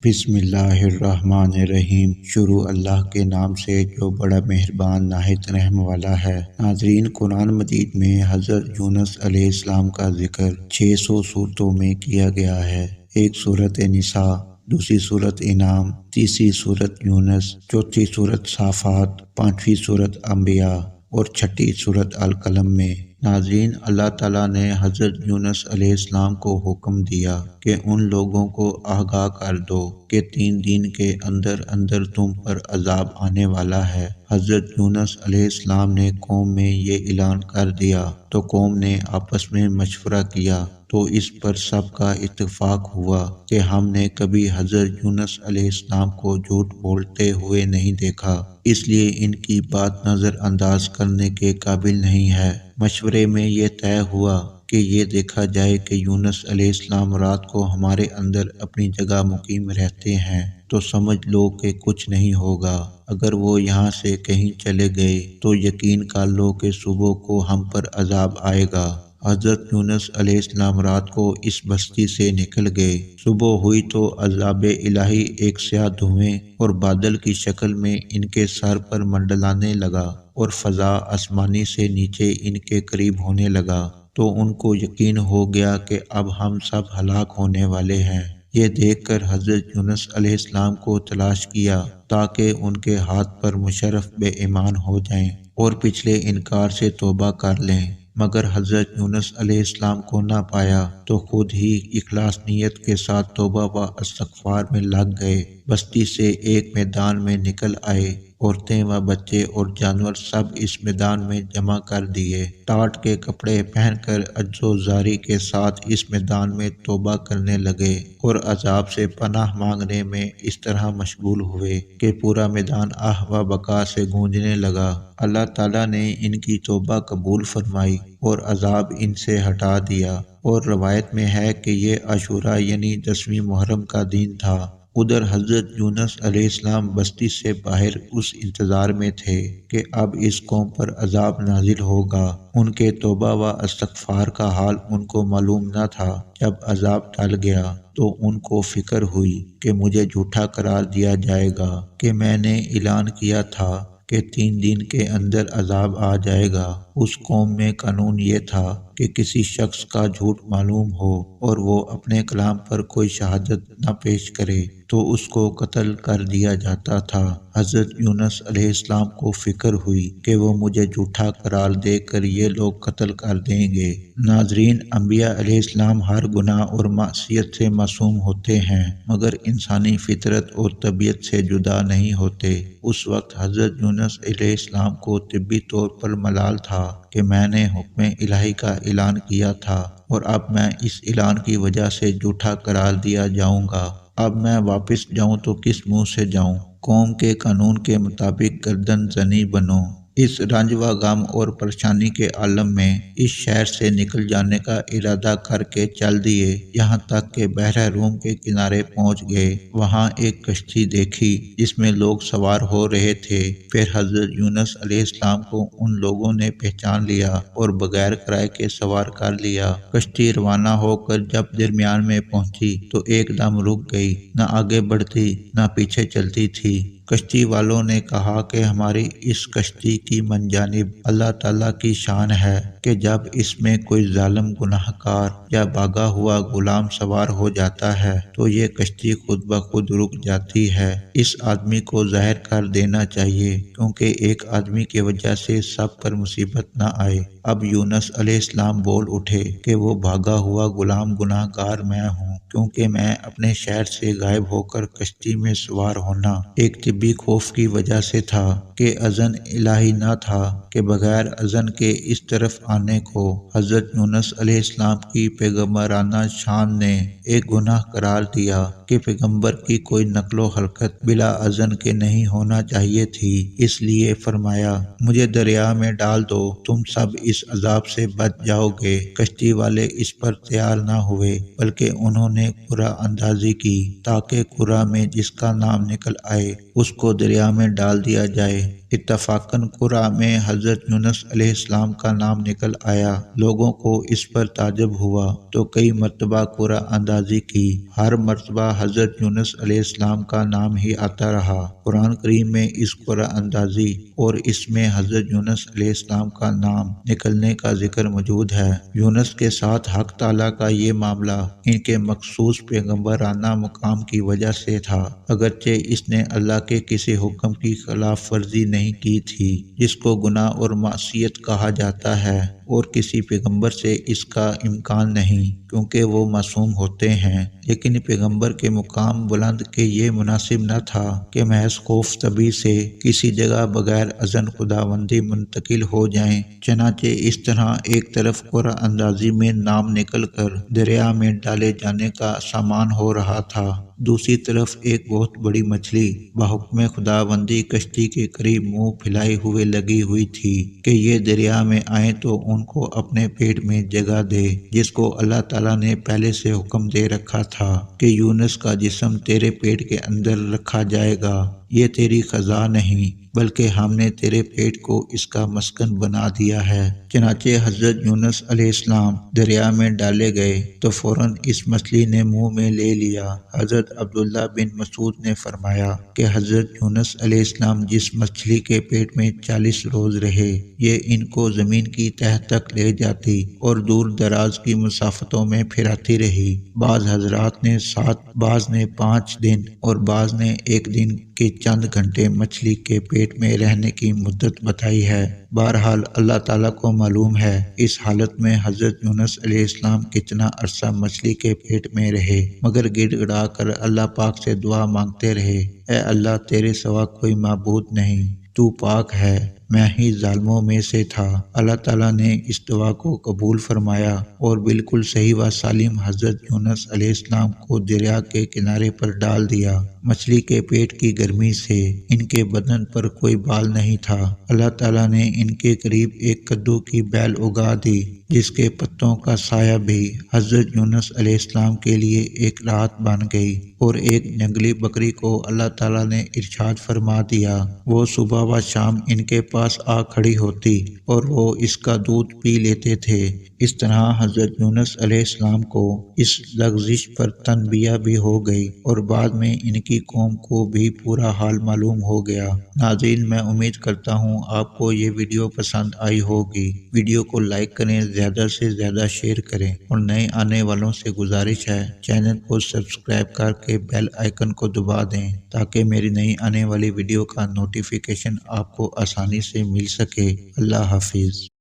بسم اللہ الرحمن الرحیم۔ شروع اللہ کے نام سے جو بڑا مہربان نہایت رحم والا ہے۔ ناظرین، قرآن مجید میں حضرت یونس علیہ السلام کا ذکر 600 صورتوں میں کیا گیا ہے۔ ایک صورت نساء، دوسری صورت انعام، تیسری صورت یونس، چوتھی صورت صافات، پانچویں صورت انبیاء اور چھٹی صورت القلم میں۔ ناظرین، اللہ تعالیٰ نے حضرت یونس علیہ السلام کو حکم دیا کہ ان لوگوں کو آگاہ کر دو کہ 3 دن کے اندر اندر تم پر عذاب آنے والا ہے۔ حضرت یونس علیہ السلام نے قوم میں یہ اعلان کر دیا تو قوم نے آپس میں مشورہ کیا تو اس پر سب کا اتفاق ہوا کہ ہم نے کبھی حضرت یونس علیہ السلام کو جھوٹ بولتے ہوئے نہیں دیکھا، اس لیے ان کی بات نظر انداز کرنے کے قابل نہیں ہے۔ مشورے میں یہ طے ہوا کہ یہ دیکھا جائے کہ یونس علیہ السلام رات کو ہمارے اندر اپنی جگہ مقیم رہتے ہیں تو سمجھ لو کہ کچھ نہیں ہوگا، اگر وہ یہاں سے کہیں چلے گئے تو یقین کر لو کہ صبح کو ہم پر عذاب آئے گا۔ حضرت یونس علیہ السلام رات کو اس بستی سے نکل گئے۔ صبح ہوئی تو عذاب الہی ایک سیاہ دھوئیں اور بادل کی شکل میں ان کے سر پر منڈلانے لگا اور فضا آسمانی سے نیچے ان کے قریب ہونے لگا تو ان کو یقین ہو گیا کہ اب ہم سب ہلاک ہونے والے ہیں۔ یہ دیکھ کر حضرت یونس علیہ السلام کو تلاش کیا تاکہ ان کے ہاتھ پر مشرف بے ایمان ہو جائیں اور پچھلے انکار سے توبہ کر لیں، مگر حضرت یونس علیہ السلام کو نہ پایا تو خود ہی اخلاص نیت کے ساتھ توبہ و استغفار میں لگ گئے۔ بستی سے ایک میدان میں نکل آئے، عورتیں و بچے اور جانور سب اس میدان میں جمع کر دیے، ٹاٹ کے کپڑے پہن کر عجز و زاری کے ساتھ اس میدان میں توبہ کرنے لگے اور عذاب سے پناہ مانگنے میں اس طرح مشغول ہوئے کہ پورا میدان آہ و بکا سے گونجنے لگا۔ اللہ تعالیٰ نے ان کی توبہ قبول فرمائی اور عذاب ان سے ہٹا دیا، اور روایت میں ہے کہ یہ عاشوراء یعنی 10ویں محرم کا دن تھا۔ ادھر حضرت یونس علیہ السلام بستی سے باہر اس انتظار میں تھے کہ اب اس قوم پر عذاب نازل ہوگا۔ ان کے توبہ و استغفار کا حال ان کو معلوم نہ تھا۔ جب عذاب ٹل گیا تو ان کو فکر ہوئی کہ مجھے جھوٹا قرار دیا جائے گا کہ میں نے اعلان کیا تھا کہ 3 دن کے اندر عذاب آ جائے گا۔ اس قوم میں قانون یہ تھا کہ کسی شخص کا جھوٹ معلوم ہو اور وہ اپنے کلام پر کوئی شہادت نہ پیش کرے تو اس کو قتل کر دیا جاتا تھا۔ حضرت یونس علیہ السلام کو فکر ہوئی کہ وہ مجھے جھوٹا قرار دے کر یہ لوگ قتل کر دیں گے۔ ناظرین، انبیاء علیہ السلام ہر گناہ اور معصیت سے معصوم ہوتے ہیں مگر انسانی فطرت اور طبیعت سے جدا نہیں ہوتے۔ اس وقت حضرت یونس علیہ السلام کو طبی طور پر ملال تھا کہ میں نے حکم الہی کا اعلان کیا تھا اور اب میں اس اعلان کی وجہ سے جھوٹا قرار دیا جاؤں گا۔ اب میں واپس جاؤں تو کس منہ سے جاؤں؟ قوم کے قانون کے مطابق گردن زنی بنو۔ اس رنج و غم اور پریشانی کے عالم میں اس شہر سے نکل جانے کا ارادہ کر کے چل دیے، یہاں تک کہ بحر روم کے کنارے پہنچ گئے۔ وہاں ایک کشتی دیکھی جس میں لوگ سوار ہو رہے تھے۔ پھر حضرت یونس علیہ السلام کو ان لوگوں نے پہچان لیا اور بغیر کرائے کے سوار کر لیا۔ کشتی روانہ ہو کر جب درمیان میں پہنچی تو ایک دم رک گئی، نہ آگے بڑھتی نہ پیچھے چلتی تھی۔ کشتی والوں نے کہا کہ ہماری اس کشتی کی منجانب اللہ تعالیٰ کی شان ہے کہ جب اس میں کوئی ظالم گناہ کار یا بھاگا ہوا غلام سوار ہو جاتا ہے تو یہ کشتی خود بخود رک جاتی ہے۔ اس آدمی کو ظاہر کر دینا چاہیے کیونکہ ایک آدمی کی وجہ سے سب پر مصیبت نہ آئے۔ اب یونس علیہ السلام بول اٹھے کہ وہ بھاگا ہوا غلام گناہ گار میں ہوں، کیونکہ میں اپنے شہر سے غائب ہو کر کشتی میں سوار ہونا ایک طبی خوف کی وجہ سے تھا کہ اذن الہی نہ تھا کہ بغیر اذن کے اس طرف آنے کو حضرت یونس علیہ السلام کی پیغمبرانہ شان نے ایک گناہ قرار دیا کہ پیغمبر کی کوئی نقل و حرکت بلا اذن کے نہیں ہونا چاہیے تھی۔ اس لیے فرمایا، مجھے دریا میں ڈال دو، تم سب اس عذاب سے بچ جاؤ گے۔ کشتی والے اس پر تیار نہ ہوئے بلکہ انہوں نے قرعہ اندازی کی تاکہ قرعہ میں جس کا نام نکل آئے اس کو دریا میں ڈال دیا جائے۔ اتفاقاً قرعہ میں حضرت یونس علیہ السلام کا نام نکل آیا۔ لوگوں کو اس پر تعجب ہوا تو کئی مرتبہ قرعہ اندازی کی، ہر مرتبہ حضرت یونس علیہ السلام کا نام ہی آتا رہا۔ قرآن کریم میں اس قرآن اندازی اور اس میں حضرت یونس علیہ السلام کا نام نکلنے کا ذکر موجود ہے۔ یونس کے ساتھ حق تعالیٰ کا یہ معاملہ ان کے مخصوص پیغمبرانہ مقام کی وجہ سے تھا، اگرچہ اس نے اللہ کے کسی حکم کی خلاف ورزی نہیں کی تھی جس کو گناہ اور معصیت کہا جاتا ہے، اور کسی پیغمبر سے اس کا امکان نہیں کیونکہ وہ معصوم ہوتے ہیں، لیکن پیغمبر کے مقام بلند کے یہ مناسب نہ تھا کہ محض خوف طبی سے کسی جگہ بغیر اذن خداوندی منتقل ہو جائیں۔ چنانچہ اس طرح ایک طرف قرآن اندازی میں نام نکل کر دریا میں ڈالے جانے کا سامان ہو رہا تھا، دوسری طرف ایک بہت بڑی مچھلی بحکم خداوندی کشتی کے قریب منہ پھیلائے ہوئے لگی ہوئی تھی کہ یہ دریا میں آئیں تو ان کو اپنے پیٹ میں جگہ دے، جس کو اللہ تعالیٰ نے پہلے سے حکم دے رکھا تھا کہ یونس کا جسم تیرے پیٹ کے اندر رکھا جائے گا، یہ تیری خزاں نہیں بلکہ ہم نے تیرے پیٹ کو اس کا مسکن بنا دیا ہے۔ چنانچہ حضرت یونس علیہ السلام دریا میں ڈالے گئے تو فوراً اس مچھلی نے منہ میں لے لیا۔ حضرت عبداللہ بن مسعود نے فرمایا کہ حضرت یونس علیہ السلام جس مچھلی کے پیٹ میں 40 روز رہے، یہ ان کو زمین کی تہہ تک لے جاتی اور دور دراز کی مسافتوں میں پھراتی رہی۔ بعض حضرات نے 7، بعض نے 5 دن اور بعض نے 1 دن کے چند گھنٹے مچھلی کے پیٹ میں رہنے کی مدت بتائی ہے۔ بہرحال اللہ تعالیٰ کو معلوم ہے اس حالت میں حضرت یونس علیہ السلام کتنا عرصہ مچھلی کے پیٹ میں رہے، مگر گڑ گڑا کر اللہ پاک سے دعا مانگتے رہے، اے اللہ تیرے سوا کوئی معبود نہیں، تو پاک ہے، میں ہی ظالموں میں سے تھا۔ اللہ تعالیٰ نے اس دعا کو قبول فرمایا اور بالکل صحیح و سالم حضرت یونس علیہ السلام کو دریا کے کنارے پر ڈال دیا۔ مچھلی کے پیٹ کی گرمی سے ان کے بدن پر کوئی بال نہیں تھا۔ اللہ تعالیٰ نے ان کے قریب ایک کدو کی بیل اگا دی جس کے پتوں کا سایہ بھی حضرت یونس علیہ السلام کے لیے ایک راحت بن گئی، اور ایک جنگلی بکری کو اللہ تعالیٰ نے ارشاد فرما دیا، وہ صبح و شام ان کے پاس آ کھڑی ہوتی اور وہ اس کا دودھ پی لیتے تھے۔ اس طرح حضرت یونس علیہ السلام کو اس لغزش پر تنبیہ بھی ہو گئی اور بعد میں ان کی قوم کو بھی پورا حال معلوم ہو گیا۔ ناظرین، میں امید کرتا ہوں آپ کو یہ ویڈیو پسند آئی ہوگی۔ ویڈیو کو لائک کریں، زیادہ سے زیادہ شیئر کریں، اور نئے آنے والوں سے گزارش ہے چینل کو سبسکرائب کر کے بیل آئیکن کو دبا دیں تاکہ میری نئی آنے والی ویڈیو کا نوٹیفیکیشن آپ کو آسانی سے مل سکے۔ اللہ حافظ۔